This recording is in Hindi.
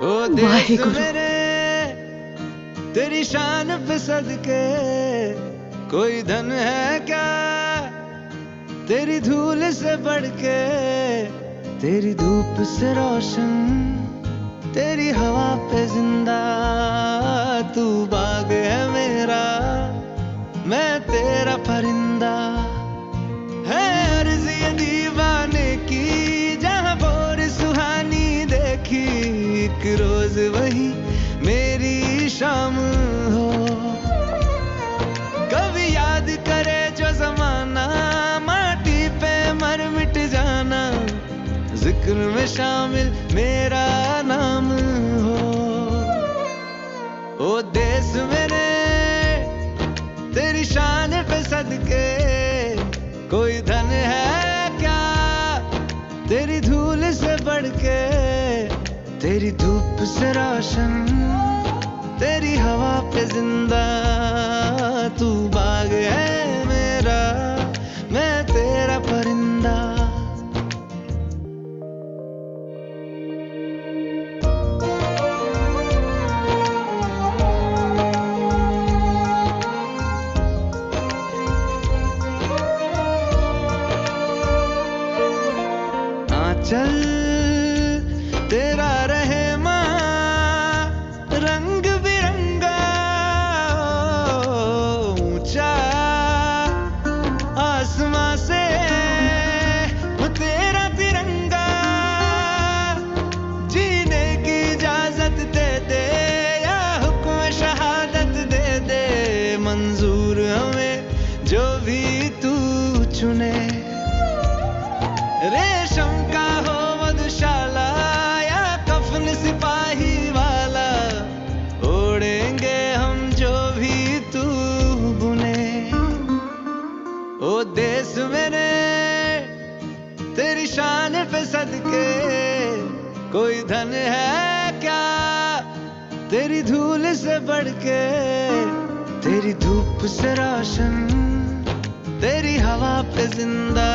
ओ देश वाहेगुरु। मेरे तेरी शान पे सदके, कोई धन है क्या तेरी धूल से बढ़ के, तेरी धूप से रोशन, तेरी हवा पे जिंदा, तू बाग है मेरा, मैं तेरा परिंदा। है अर्ज़ ये दीवाने की, जहाँ भोर सुहानी देखी, एक रोज वही मेरी शाम हो। कभी याद करे जो जमाना, माटी पे मर मिट जाना, जिक्र में शामिल मेरा नाम हो। ओ देश मेरे तेरी शान पे सदके, कोई धन है क्या तेरी धूल से बढ़ के, तेरी धूप से रोशन, तेरी हवा पे जिंदा, तू बाग है मेरा, मैं तेरा परिंदा। चल तेरा रहे माँ रंग बिरंगा, ऊंचा आसमां से वो तेरा तिरंगा, जीने की इजाजत दे दे या हुक्म शहादत दे दे, मंजूर हमें जो भी तू चुने। रेशम का हो मधुशाला या कफन सिपाही वाला, ओढ़ेंगे हम जो भी तू बुने। ओ देश मेरे तेरी शान पे सदके, कोई धन है क्या तेरी धूल से बढ़ के, तेरी धूप से रोशन, तेरी हवा पे जिंदा,